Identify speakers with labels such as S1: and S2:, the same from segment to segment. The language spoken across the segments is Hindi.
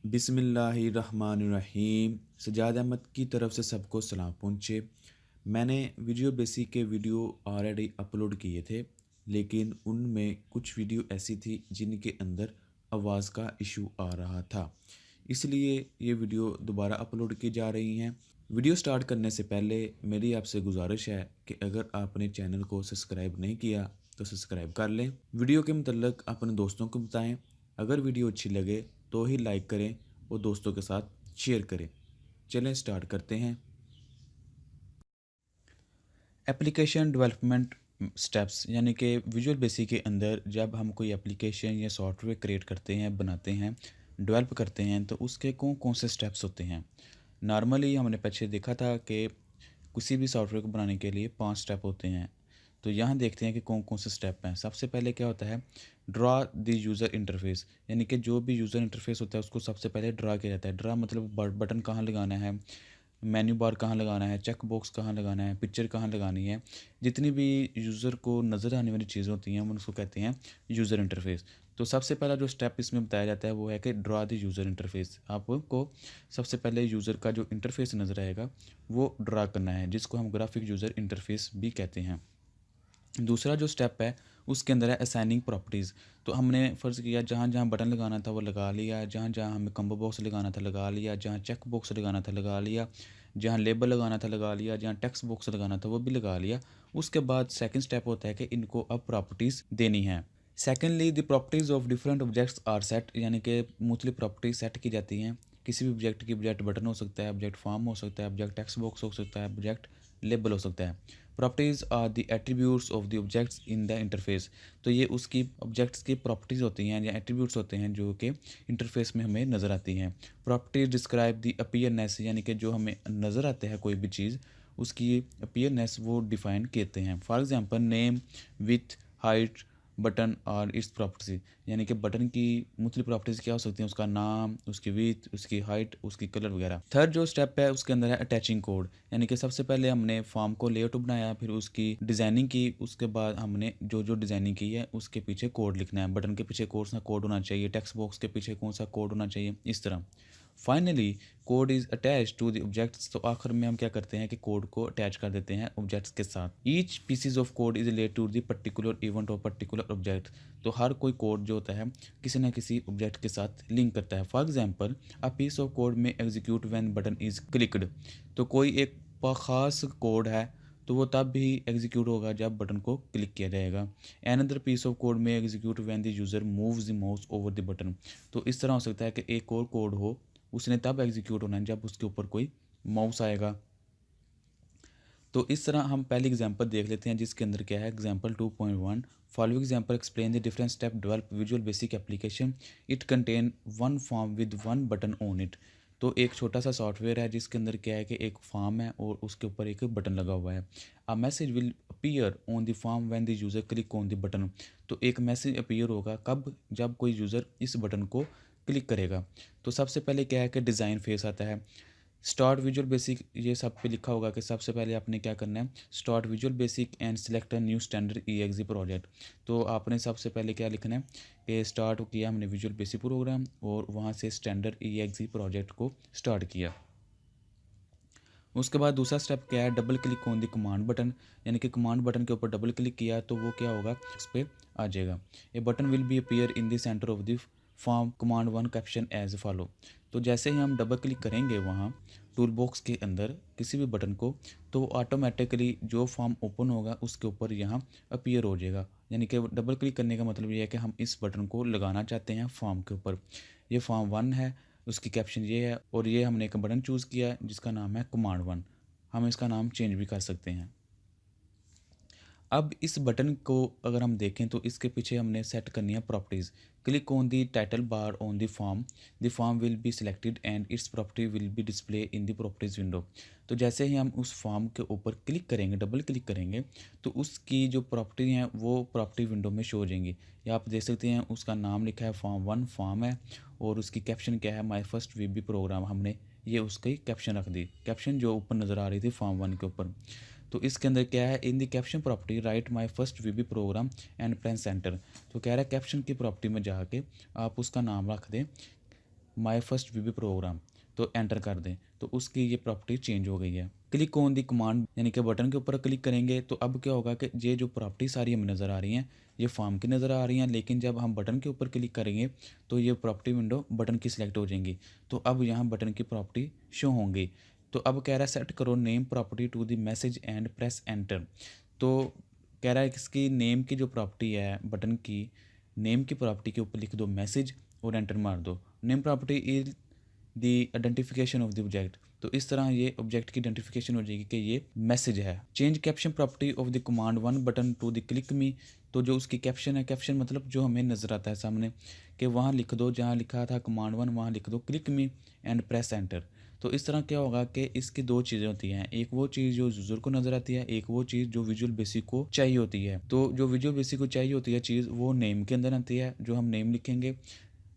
S1: बिस्मिल्लाहिर्रहमानिर्रहीम। सजाद अहमद की तरफ से सबको सलाम पहुँचे। मैंने विजुअल बेसिक के वीडियो ऑलरेडी अपलोड किए थे, लेकिन उनमें कुछ वीडियो ऐसी थी जिनके अंदर आवाज़ का इशू आ रहा था, इसलिए ये वीडियो दोबारा अपलोड की जा रही हैं। वीडियो स्टार्ट करने से पहले मेरी आपसे गुजारिश है कि अगर आपने चैनल को सब्सक्राइब नहीं किया तो सब्सक्राइब कर लें। वीडियो के मतलब अपने दोस्तों को बताएं। अगर वीडियो अच्छी लगे तो ही लाइक करें और दोस्तों के साथ शेयर करें। चलें स्टार्ट करते हैं। एप्लीकेशन डेवलपमेंट स्टेप्स, यानी कि विजुअल बेसिक के अंदर जब हम कोई एप्लीकेशन या सॉफ्टवेयर क्रिएट करते हैं, बनाते हैं, डेवलप करते हैं, तो उसके कौन कौन से स्टेप्स होते हैं। नॉर्मली हमने पीछे देखा था कि किसी भी सॉफ्टवेयर को बनाने के लिए 5 स्टेप होते हैं। तो यहाँ देखते हैं कि कौन कौन से स्टेप हैं। सबसे पहले क्या होता है, ड्रा द यूज़र इंटरफेस, यानी कि जो भी यूज़र इंटरफेस होता है उसको सबसे पहले ड्रा किया जाता है। ड्रा मतलब बटन कहाँ लगाना है, मेन्यू बार कहाँ लगाना है, चेक बॉक्स कहाँ लगाना है, पिक्चर कहाँ लगानी है, जितनी भी यूज़र को नज़र आने वाली चीज़ें होती हैं हम उसको कहते हैं यूज़र इंटरफेस। तो सबसे पहला जो स्टेप इसमें बताया जाता है वो है कि ड्रा द यूज़र इंटरफेस। आपको सबसे पहले यूज़र का जो इंटरफेस नज़र आएगा वो ड्रा करना है, जिसको हम ग्राफिक यूज़र इंटरफेस भी कहते हैं। दूसरा जो स्टेप है उसके अंदर है असाइनिंग प्रॉपर्टीज़। तो हमने फ़र्ज़ किया जहाँ जहाँ बटन लगाना था वो लगा लिया, जहाँ जहाँ हमें कम्बो बॉक्स लगाना था लगा लिया, जहाँ चेक बॉक्स लगाना था लगा लिया, जहाँ लेबल लगाना था लगा लिया, जहाँ टेक्स्ट बॉक्स लगाना था वो भी लगा लिया। उसके बाद सेकंड स्टेप होता है कि इनको अब प्रॉपर्टीज़ देनी है। Secondly the properties of different objects are set, यानी कि मुख्तलिफ प्रॉपर्टीज सेट की जाती हैं। किसी भी ऑब्जेक्ट की ऑब्जेक्ट बटन हो सकता है, ऑब्जेक्ट फॉर्म हो सकता है, ऑब्जेक्ट टेक्स्ट बॉक्स हो सकता है, ऑब्जेक्ट लेबल हो सकता है। Properties are the attributes of the objects in the interface. तो ये उसकी ऑब्जेक्ट्स की प्रॉपर्टीज़ होती हैं या एट्रीब्यूट्स होते हैं जो कि इंटरफेस में हमें नज़र आती हैं। प्रॉपर्टीज डिस्क्राइब द अपीयरनेस, यानी कि जो हमें नज़र आते हैं कोई भी चीज़ उसकी अपीयरनेस वो डिफ़ाइन कहते हैं। For example name, with, height, button और इट्स प्रॉपर्टीज, यानी कि बटन की मुख्तलिफ प्रॉपर्टीज़ क्या हो सकती हैं, उसका नाम, उसकी विथ, उसकी हाइट, उसकी कलर वगैरह। थर्ड जो स्टेप है उसके अंदर है अटैचिंग कोड, यानी कि सबसे पहले हमने फॉर्म को लेआउट बनाया, फिर उसकी डिज़ाइनिंग की, उसके बाद हमने जो जो डिज़ाइनिंग की है उसके पीछे कोड लिखना है। बटन के पीछे कौन सा कोड होना चाहिए, टेक्स्ट बॉक्स के पीछे कौन सा कोड होना चाहिए, इस तरह। Finally code is attach to the objects. तो आखिर में हम क्या करते हैं कि कोड को अटैच कर देते हैं ऑब्जेक्ट्स के साथ। Each pieces of code is related to the particular event और पर्टिकुलर ऑब्जेक्ट। तो हर कोई कोड जो होता है किसी न किसी ऑब्जेक्ट के साथ लिंक करता है। For example a piece of code में execute when button is clicked. तो कोई एक ख़ास कोड है तो वो तब भी एग्जीक्यूट होगा जब बटन को क्लिक किया जाएगा। अनदर पीस ऑफ कोड में execute when the user moves the mouse over the button. तो इस तरह हो सकता है कि एक और कोड हो, उसने तब एग्जीक्यूट होना है जब उसके ऊपर कोई माउस आएगा। तो इस तरह हम पहली एग्जांपल देख लेते हैं जिसके अंदर क्या है। Example 2.1 following example explain the different step develop visual basic application. It contain one form with one button on it. तो एक छोटा सा सॉफ्टवेयर है जिसके अंदर क्या है कि एक फॉर्म है और उसके ऊपर एक बटन लगा हुआ है। A message will appear on the form when the user click on the button. तो एक मैसेज अपीयर होगा कब, जब कोई यूज़र इस बटन को क्लिक करेगा। तो सबसे पहले क्या है कि डिज़ाइन फेस आता है। स्टार्ट विजुअल बेसिक, ये सब पे लिखा होगा कि सबसे पहले आपने क्या करना है, start visual basic and select a new standard EXE project. तो आपने सबसे पहले क्या लिखना है कि स्टार्ट किया हमने विजुअल बेसिक प्रोग्राम और वहाँ से स्टैंडर्ड EXE प्रोजेक्ट को स्टार्ट किया। उसके बाद दूसरा स्टेप क्या है, double click on the command button, यानी कि कमांड बटन के ऊपर डबल क्लिक किया तो वो क्या होगा, उस पर आ जाएगा। A button will be appear in the centre of the form command one caption as follow. तो जैसे ही हम डबल क्लिक करेंगे वहाँ टूल बॉक्स के अंदर किसी भी बटन को, तो ऑटोमेटिकली जो फॉर्म ओपन होगा उसके ऊपर यहाँ अपीयर हो जाएगा। यानी कि डबल क्लिक करने का मतलब ये है कि हम इस बटन को लगाना चाहते हैं फॉर्म के ऊपर। ये फॉर्म वन है, उसकी कैप्शन ये है और ये हमने एक बटन चूज़ किया है जिसका नाम है कमांड वन। हम इसका नाम चेंज भी कर सकते हैं। अब इस बटन को अगर हम देखें तो इसके पीछे हमने सेट करनी है properties. Click on the title bar on the form will be selected and it's property will be display in the properties window. तो जैसे ही हम उस फॉर्म के ऊपर क्लिक करेंगे, डबल क्लिक करेंगे, तो उसकी जो प्रॉपर्टी हैं वो प्रॉपर्टी विंडो में शो हो जाएंगी। या आप देख सकते हैं उसका नाम लिखा है फॉर्म वन फॉर्म है और उसकी कैप्शन क्या है, माई फर्स्ट वीबी प्रोग्राम। हमने ये उसकी कैप्शन रख दी, कैप्शन जो ऊपर नज़र आ रही थी फॉर्म वन के ऊपर। तो इसके अंदर क्या है, in the caption property write my first VB program and press centre. तो कह रहा है कैप्शन की प्रॉपर्टी में जाके आप उसका नाम रख दें माय फर्स्ट वीबी प्रोग्राम, तो एंटर कर दें, तो उसकी ये प्रॉपर्टी चेंज हो गई है। क्लिक ऑन दी कमांड यानी कि बटन के ऊपर क्लिक करेंगे तो अब क्या होगा कि ये जो प्रॉपर्टी सारी हमें नज़र आ रही हैं ये फॉर्म की नज़र आ रही हैं, लेकिन जब हम बटन के ऊपर क्लिक करेंगे तो ये प्रॉपर्टी विंडो बटन की सिलेक्ट हो जाएंगी। तो अब यहाँ बटन की प्रॉपर्टी शो होंगी। तो अब कह रहा है सेट करो name property to the message and press enter. तो कह रहा है कि इसकी नेम की जो प्रॉपर्टी है बटन की, नेम की प्रॉपर्टी के ऊपर लिख दो मैसेज और एंटर मार दो। Name property is the identification of the object, तो इस तरह ये ऑब्जेक्ट की आइडेंटिफिकेशन हो जाएगी कि ये मैसेज है। Change caption property of the command one button to the click me, तो जो उसकी कैप्शन है, कैप्शन मतलब जो हमें नज़र आता है सामने कि वहाँ लिख दो, जहाँ लिखा था कमांड वन वहाँ लिख दो click me and press enter. तो इस तरह क्या होगा कि इसकी दो चीज़ें होती हैं, एक वो चीज़ जो यूज़र को नज़र आती है, एक वो चीज़ जो विजुअल बेसिक को चाहिए होती है। तो जो विजुअल बेसिक को चाहिए होती है चीज़ वो नेम के अंदर आती है, जो हम नेम लिखेंगे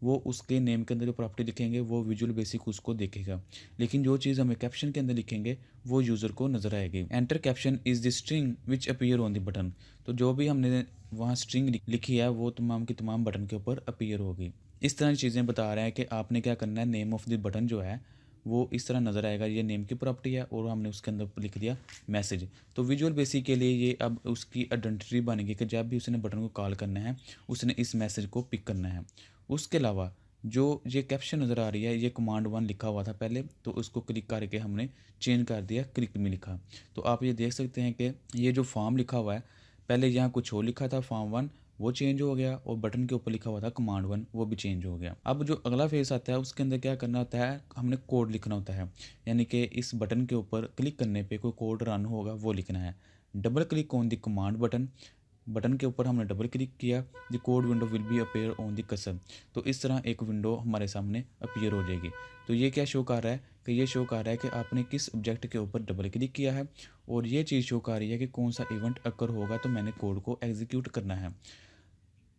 S1: वो उसके नेम के अंदर जो प्रॉपर्टी लिखेंगे वो विजुअल बेसिक उसको देखेगा, लेकिन जो चीज़ हमें कैप्शन के अंदर लिखेंगे वो यूज़र को नज़र आएगी। Enter caption is the string which appear on the button, तो जो भी हमने वहाँ स्ट्रिंग लिखी है वो तमाम की तमाम बटन के ऊपर अपीयर होगी। इस तरह की चीज़ें बता रहे हैं कि आपने क्या करना है, नेम ऑफ द बटन जो है वो इस तरह नज़र आएगा, ये नेम की प्रॉपर्टी है और हमने उसके अंदर लिख दिया मैसेज। तो विजुअल बेसिक के लिए ये अब उसकी आइडेंटिटी बनेगी कि जब भी उसने बटन को कॉल करना है उसने इस मैसेज को पिक करना है। उसके अलावा जो ये कैप्शन नज़र आ रही है ये कमांड वन लिखा हुआ था पहले, तो उसको क्लिक करके हमने चेंज कर दिया क्लिक में लिखा। तो आप ये देख सकते हैं कि ये जो फॉर्म लिखा हुआ है पहले यहाँ कुछ और लिखा था फॉर्म वन, वो चेंज हो गया और बटन के ऊपर लिखा हुआ था कमांड वन वो भी चेंज हो गया। अब जो अगला फेस आता है उसके अंदर क्या करना होता है, हमने कोड लिखना होता है, यानी कि इस बटन के ऊपर क्लिक करने पे कोई कोड रन होगा वो लिखना है। Double click on the command button, button के ऊपर हमने डबल क्लिक किया, the code window will be appear on the cursor, तो इस तरह एक विंडो हमारे सामने अपीयर हो जाएगी। तो ये क्या शो कर रहा है कि ये शो कर रहा है कि आपने किस ऑब्जेक्ट के ऊपर डबल क्लिक किया है, और ये चीज़ शो कर रही है कि कौन सा इवेंट अकर होगा तो मैंने कोड को एग्जीक्यूट करना है।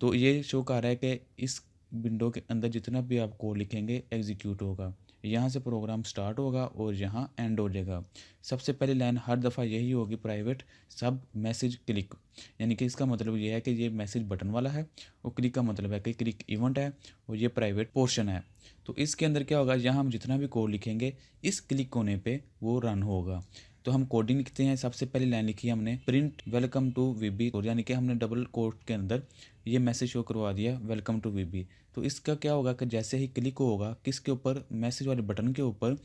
S1: तो ये शो कर रहा है कि इस विंडो के अंदर जितना भी आप कोड लिखेंगे एग्जीक्यूट होगा, यहाँ से प्रोग्राम स्टार्ट होगा और यहाँ एंड हो जाएगा। सबसे पहली लाइन हर दफ़ा यही होगी, प्राइवेट सब मैसेज क्लिक, यानी कि इसका मतलब ये है कि ये मैसेज बटन वाला है और क्लिक का मतलब है कि क्लिक इवेंट है और ये प्राइवेट पोर्शन है। तो इसके अंदर क्या होगा, यहाँ हम जितना भी कोड लिखेंगे इस क्लिक होने पे वो रन होगा। तो हम कोडिंग लिखते हैं, सबसे पहली लाइन लिखी है हमने प्रिंट वेलकम टू वीबी, और यानी कि हमने डबल कोट के अंदर ये मैसेज शो करवा दिया वेलकम टू वीबी। तो इसका क्या होगा कि जैसे ही क्लिक होगा किसके ऊपर, मैसेज वाले बटन के ऊपर,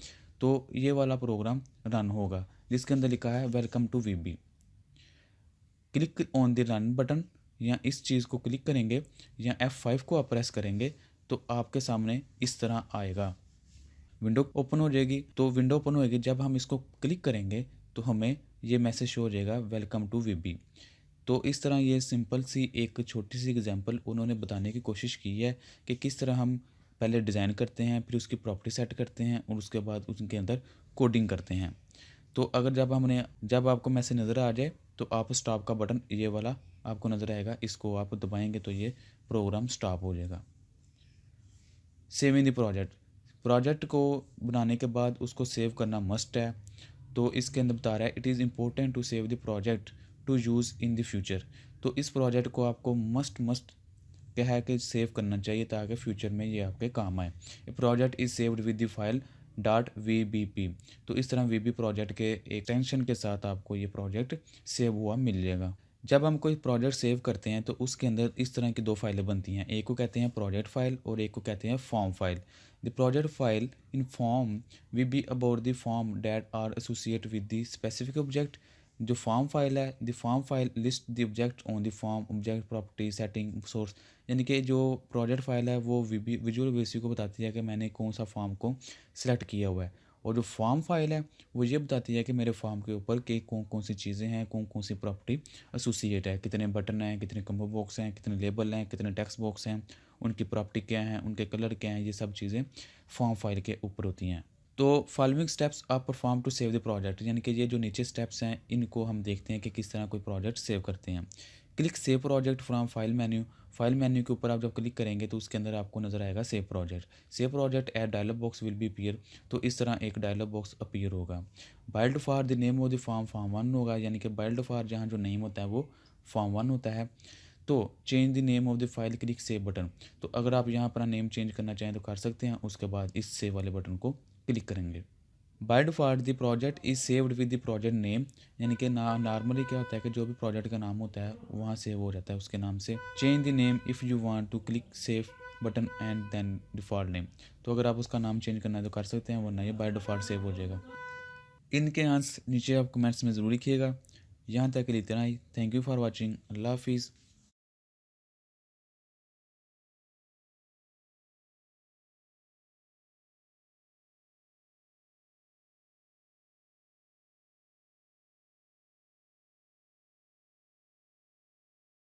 S1: तो ये वाला प्रोग्राम रन होगा जिसके अंदर लिखा है welcome to VB. Click on the run button, या इस चीज़ को क्लिक करेंगे या F5 को आप प्रेस करेंगे तो आपके सामने इस तरह आएगा, विंडो ओपन हो जाएगी। तो विंडो ओपन होएगी, जब हम इसको क्लिक करेंगे तो हमें ये मैसेज शो हो जाएगा वेलकम टू वीबी। तो इस तरह ये सिंपल सी एक छोटी सी एग्जांपल उन्होंने बताने की कोशिश की है कि किस तरह हम पहले डिज़ाइन करते हैं, फिर उसकी प्रॉपर्टी सेट करते हैं और उसके बाद उसके अंदर कोडिंग करते हैं। तो अगर जब आपको मैसेज नज़र आ जाए तो आप स्टॉप का बटन ये वाला आपको नज़र आएगा, इसको आप दबाएंगे तो ये प्रोग्राम स्टॉप हो जाएगा। सेविंग द प्रोजेक्ट, प्रोजेक्ट को बनाने के बाद उसको सेव करना मस्ट है। तो इसके अंदर बता रहा है it is important to save the project to use in the future, तो इस प्रोजेक्ट को आपको मस्ट क्या है कि सेव करना चाहिए ताकि फ्यूचर में ये आपके काम आए। Project is saved with the file .vbp, तो इस तरह वीबी प्रोजेक्ट के एक्सटेंशन के साथ आपको ये प्रोजेक्ट सेव हुआ मिल जाएगा। जब हम कोई प्रोजेक्ट सेव करते हैं तो उसके अंदर इस तरह की दो फाइलें बनती हैं, एक को कहते हैं प्रोजेक्ट फाइल और एक को कहते हैं form file. The project file in form we be about the form that are associate with the specific object. जो फॉर्म फाइल है, the form file list the object on the form object property setting source, यानी कि जो प्रोजेक्ट फाइल है वो विजुअल बेसिक को बताती है कि मैंने कौन सा फॉर्म को सिलेक्ट किया हुआ है, और जो फॉर्म फाइल है वो ये बताती है कि मेरे फॉर्म के ऊपर के कौन कौन सी चीज़ें हैं, कौन कौन सी प्रॉपर्टी एसोसिएट है, कितने बटन हैं, कितने कम्बो बॉक्स हैं, कितने लेबल हैं, कितने टेक्स्ट बॉक्स हैं, उनकी प्रॉपर्टी क्या है, उनके कलर क्या हैं, ये सब चीज़ें फॉर्म फाइल के ऊपर होती हैं। तो फॉलोइंग स्टेप्स आप perform to save the project, यानी कि ये जो नीचे स्टेप्स हैं इनको हम देखते हैं कि किस तरह कोई प्रोजेक्ट सेव करते हैं। Click save project from file menu, file menu के ऊपर आप जब क्लिक करेंगे तो उसके अंदर आपको नज़र आएगा save project. Save project add dialog box will be appear, तो इस तरह एक डायलॉग बॉक्स अपीयर होगा। Build for the name of the form form one होगा, यानी कि बाइल्ड फॉर जहाँ जो नेम होता है वो फॉर्म वन होता है। तो change the name of the file, click save button. तो अगर आप यहाँ अपना नेम चेंज करना चाहें तो कर सकते हैं, उसके बाद इस सेव वाले बटन को क्लिक करेंगे। By default the project is saved with the project name, यानी कि नॉर्मली क्या होता है कि जो भी प्रोजेक्ट का नाम होता है वहाँ सेव हो जाता है उसके नाम से। Change the name if you want to, click save button and then default name. तो अगर आप उसका नाम चेंज करना है तो कर सकते हैं, वरना ये बाय डिफ़ॉल्ट सेव हो जाएगा। इनके आंसर नीचे आप कमेंट्स में ज़रूर लिखिएगा। यहाँ तक के लिए इतना ही। Thank you for watching. अल्लाह हाफिज़।